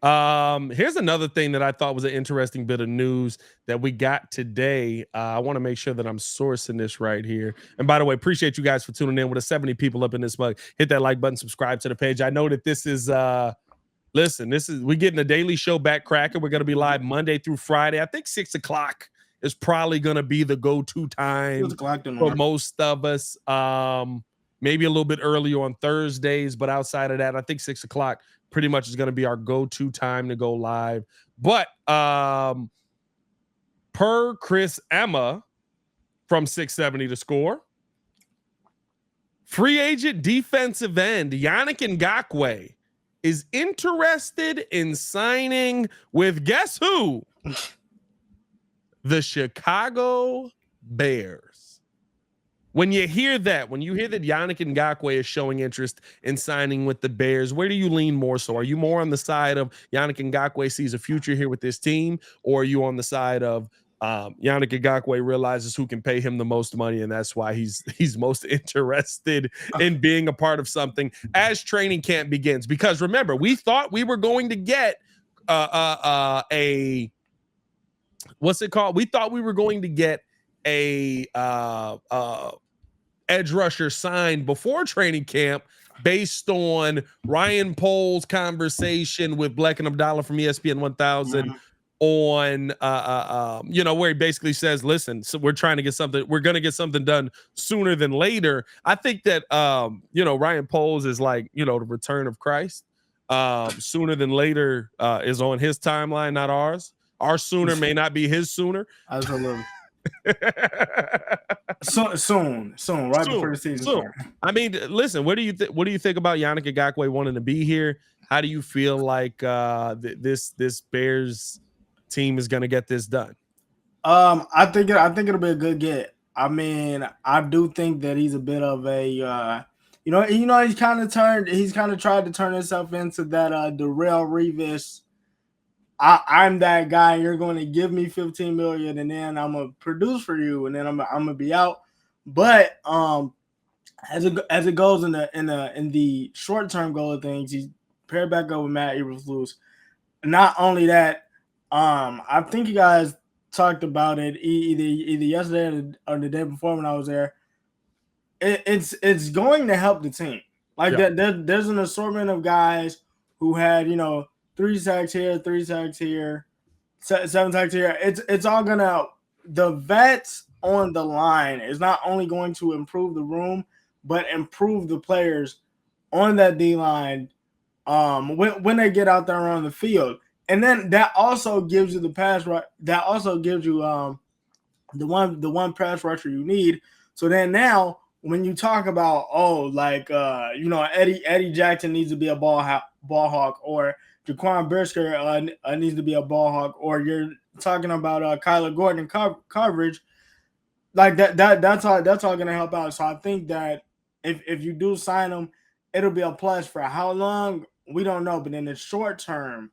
Here's another thing that I thought was an interesting bit of news that we got today. I want to make sure that I'm sourcing this right here. And by the way, appreciate you guys for tuning in. With 70 people up in this mug, hit that like button, subscribe to the page. I know that this is listen, we're getting a daily show back cracking. We're gonna be live Monday through Friday. I think 6 o'clock is probably gonna be the go-to time for most of us. Maybe a little bit earlier on Thursdays, but outside of that, I think 6 o'clock pretty much is going to be our go-to time to go live. But per Chris Emma from 670 to score, free agent defensive end Yannick Ngakoue is interested in signing with, guess who? The Chicago Bears. When you hear that Yannick Ngakoue is showing interest in signing with the Bears, where do you lean more so? Are you more on the side of Yannick Ngakoue sees a future here with this team, or are you on the side of Yannick Ngakoue realizes who can pay him the most money, and that's why he's most interested in being a part of something as training camp begins? Because remember, we thought we were going to get a what's it called? We thought we were going to get a edge rusher signed before training camp based on Ryan Pohl's conversation with Black and Abdallah from ESPN 1000 on where he basically says, listen, so we're going to get something done sooner than later. I think that Ryan Pohl's is like, the return of Christ. Sooner than later is on his timeline, not ours. Our sooner may not be his sooner. Absolutely. Soon, right before the season starts. I mean, listen, what do you think about Yannick Ngakoue wanting to be here? How do you feel like this Bears team is going to get this done? I think it'll be a good get. I mean, I do think that he's a bit of a he's kind of tried to turn himself into that Darrelle Revis. I'm that guy. You're going to give me $15 million, and then I'm gonna produce for you, and then I'm gonna be out. But as it goes in the short term goal of things, he's paired back up with Matt Eberflus. Not only that, I think you guys talked about it either yesterday or the day before when I was there. It's going to help the team. Like there's an assortment of guys who had 3 sacks here, 3 sacks here, 7 sacks here. It's all gonna, the vets on the line is not only going to improve the room, but improve the players on that D line when they get out there on the field. And then that also gives you the pass rush. That also gives you the one pass rusher you need. So then now when you talk about Eddie Jackson needs to be a ball hawk, or Jaquan Brisker needs to be a ball hawk, or you're talking about Kyler Gordon coverage, like that's all going to help out. So I think that if you do sign him, it'll be a plus. For how long, we don't know, but in the short term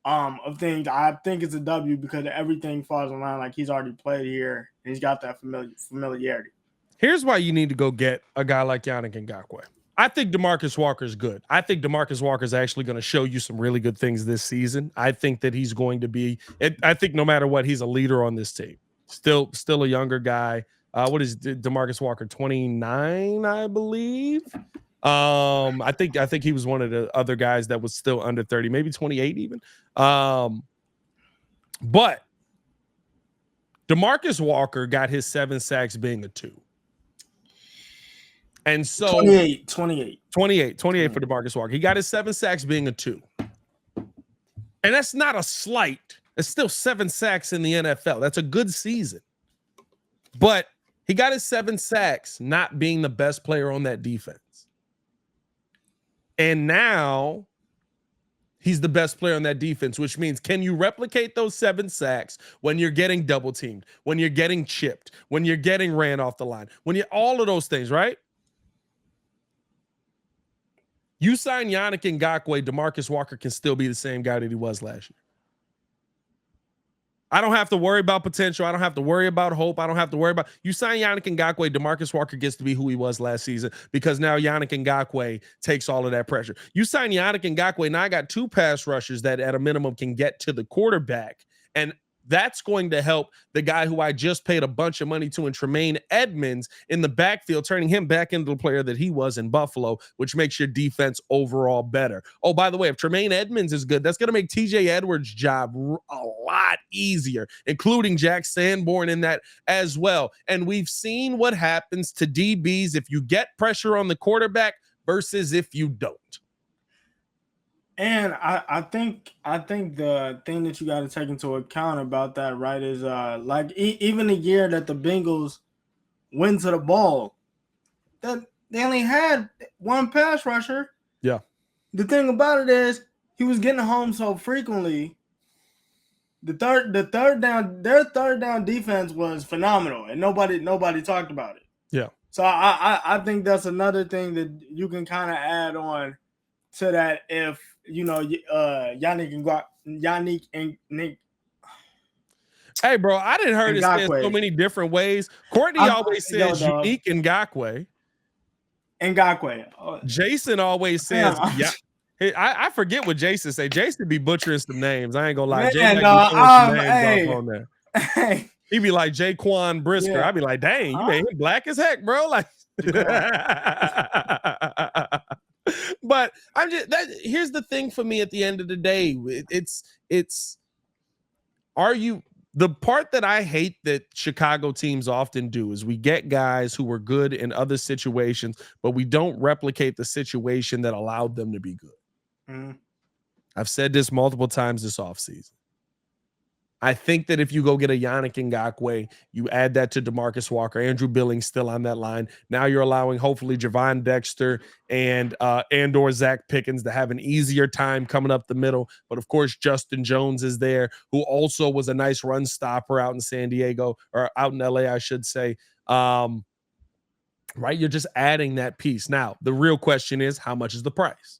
of things, I think it's a W because everything falls in line. Like, he's already played here and he's got that familiarity. Here's why you need to go get a guy like Yannick Ngakoue. I think Demarcus Walker's good. I think Demarcus Walker's actually going to show you some really good things this season. I think that he's going to be, I think no matter what, he's a leader on this team. Still a younger guy. What is Demarcus Walker? 29, I believe. I think he was one of the other guys that was still under 30, maybe 28 even. But Demarcus Walker got his 7 sacks being a 2. And so 28 for Demarcus Walker. He got his 7 sacks being a 2. And that's not a slight. It's still 7 sacks in the NFL. That's a good season. But he got his 7 sacks not being the best player on that defense. And now he's the best player on that defense, which means, can you replicate those 7 sacks when you're getting double teamed, when you're getting chipped, when you're getting ran off the line, all of those things, right? You sign Yannick Ngakoue, Demarcus Walker can still be the same guy that he was last year. I don't have to worry about potential. I don't have to worry about hope. I don't have to worry about you sign Yannick Ngakoue. Demarcus Walker gets to be who he was last season because now Yannick Ngakoue takes all of that pressure. You sign Yannick Ngakoue. Now I got 2 pass rushers that at a minimum can get to the quarterback. And that's going to help the guy who I just paid a bunch of money to in Tremaine Edmonds in the backfield, turning him back into the player that he was in Buffalo, which makes your defense overall better. Oh, by the way, if Tremaine Edmonds is good, that's going to make TJ Edwards' job a lot easier, including Jack Sanborn in that as well. And we've seen what happens to DBs if you get pressure on the quarterback versus if you don't. And I think the thing that you got to take into account about that, right, is like even the year that the Bengals went to the ball, that they only had 1 pass rusher. Yeah. The thing about it is he was getting home so frequently. Their third down defense was phenomenal, and nobody talked about it. Yeah. So I think that's another thing that you can kind of add on to that if Yannick and Nick. Hey, bro, I didn't heard it said so many different ways. Courtney always says unique Ngakoue. Jason always says, yeah. Hey, I forget what Jason say. Jason be butchering some names. I ain't gonna lie. Jason some names off on there. Hey. He be like Jaquan Brisker. Yeah. I be like, dang, you made him black as heck, bro. Like, but I'm just here's the thing for me at the end of the day. It's are you the part that I hate that Chicago teams often do is we get guys who were good in other situations, but we don't replicate the situation that allowed them to be good. Mm-hmm. I've said this multiple times this offseason. I think that if you go get a Yannick Ngakoue, you add that to DeMarcus Walker, Andrew Billings still on that line. Now you're allowing hopefully Javon Dexter and or Zach Pickens to have an easier time coming up the middle. But of course, Justin Jones is there, who also was a nice run stopper out in San Diego or out in LA, I should say. Right? You're just adding that piece. Now, the real question is, how much is the price?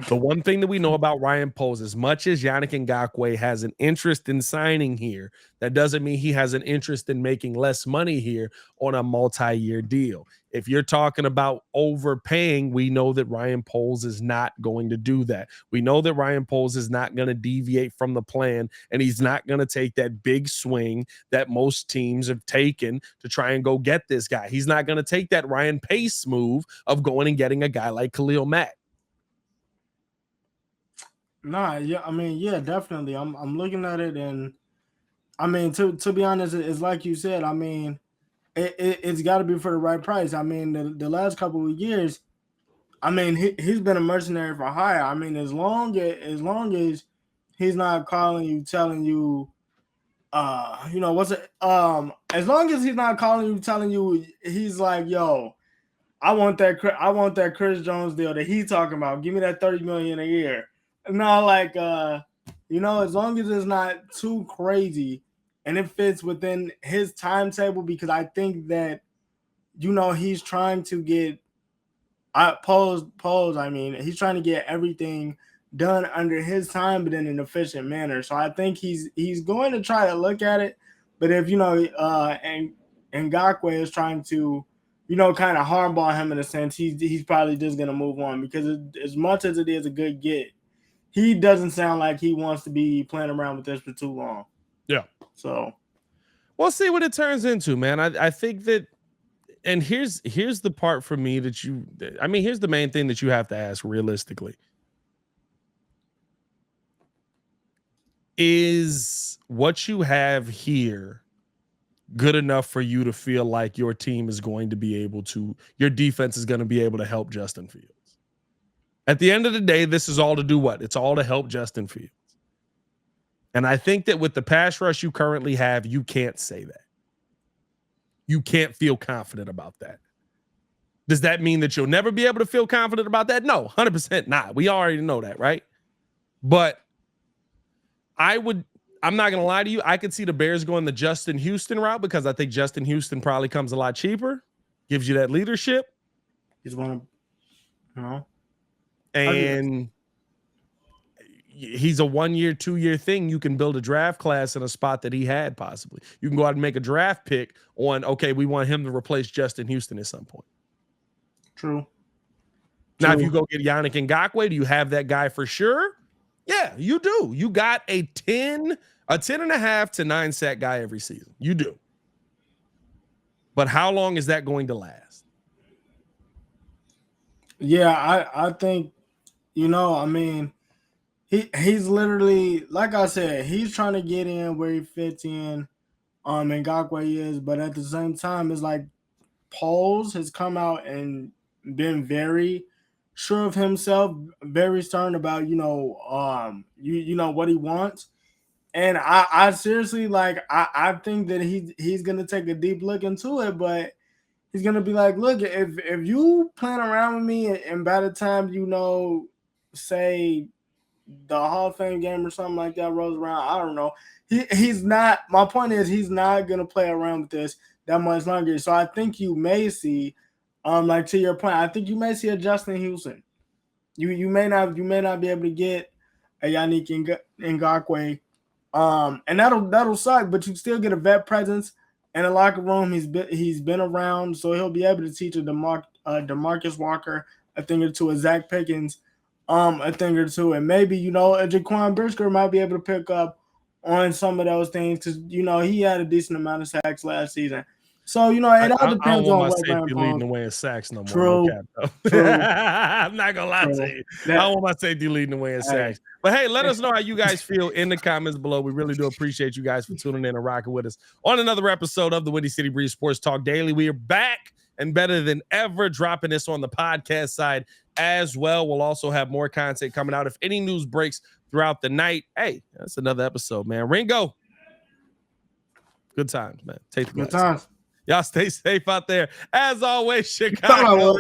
The one thing that we know about Ryan Poles, as much as Yannick Ngakoue has an interest in signing here, that doesn't mean he has an interest in making less money here on a multi-year deal. If you're talking about overpaying, we know that Ryan Poles is not going to do that. We know that Ryan Poles is not going to deviate from the plan, and he's not going to take that big swing that most teams have taken to try and go get this guy. He's not going to take that Ryan Pace move of going and getting a guy like Khalil Mack. Nah, yeah, I mean, yeah, definitely. I'm looking at it, and I mean, to be honest, it's like you said. I mean, it's got to be for the right price. I mean, the last couple of years, I mean, he's been a mercenary for hire. I mean, as long as he's not calling you, telling you, as long as he's not calling you, telling you, he's like, yo, I want that Chris Jones deal that he's talking about. Give me that $30 million a year. No, like, as long as it's not too crazy and it fits within his timetable, because I think that, he's trying to get he's trying to get everything done under his time, but in an efficient manner. So I think he's going to try to look at it. But if, and Ngakoue is trying to, kind of hardball him in a sense, he's probably just going to move on, because as much as it is a good get, he doesn't sound like he wants to be playing around with this for too long. Yeah. So we'll see what it turns into, man. I think that, and here's the part for me that here's the main thing that you have to ask realistically. Is what you have here good enough for you to feel like your team is going to be able to, your defense is going to be able to help Justin Fields? At the end of the day, this is all to do what? It's all to help Justin Fields. And I think that with the pass rush you currently have, you can't say that. You can't feel confident about that. Does that mean that you'll never be able to feel confident about that? No, 100% not. We already know that, right? But I'm not going to lie to you. I could see the Bears going the Justin Houston route, because I think Justin Houston probably comes a lot cheaper, gives you that leadership. He's one of, And, he's a 1 year, 2 year thing. You can build a draft class in a spot that he had possibly. You can go out and make a draft pick on, okay, we want him to replace Justin Houston at some point. True. Now, if you go get Yannick Ngakoue, do you have that guy for sure? Yeah, you do. You got a 10 and a half to 9 sack guy every season. You do. But how long is that going to last? Yeah, I think, I mean, he's literally, like I said, he's trying to get in where he fits in. Ngakoue is, but at the same time, it's like Poles has come out and been very sure of himself, very stern about what he wants. And I seriously I think that he's gonna take a deep look into it, but he's gonna be like, look, if you playing around with me and by the time say the Hall of Fame game or something like that rolls around, I don't know. He's not. My point is he's not gonna play around with this that much longer. So I think you may see, like to your point, I think you may see a Justin Houston. You may not be able to get a Yannick Ngakoue, and that'll suck. But you still get a vet presence in the locker room. He's been around, so he'll be able to teach a Demarcus Walker a thing or two, a Zach Pickens a thing or two, and maybe a Jaquan Brisker might be able to pick up on some of those things because he had a decent amount of sacks last season. So it all depends on what safety leading the way in sacks no more. True. True. I'm not gonna lie to you. I don't want my safety leading the way in sacks. But hey, let us know how you guys feel in the comments below. We really do appreciate you guys for tuning in and rocking with us on another episode of the Windy City Breeze Sports Talk Daily. We are back and better than ever, dropping this on the podcast side as well. We'll also have more content coming out. If any news breaks throughout the night, hey, that's another episode, man. Ringo, good times, man. Take the good times. Y'all stay safe out there. As always, Chicago.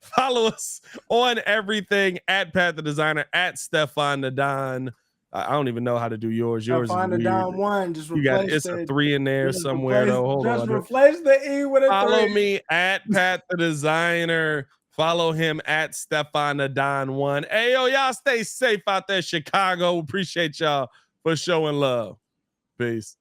Follow us on everything at Pat the Designer, at Stephon the Don. I don't even know how to do yours. Yours is weird. Don one. Just it's a 3 in there somewhere though. Hold on. Just replace the E with a 3. Follow me at Pat the Designer. Follow him at Stephon the Don 1. Hey, yo, y'all stay safe out there, Chicago. Appreciate y'all for showing love. Peace.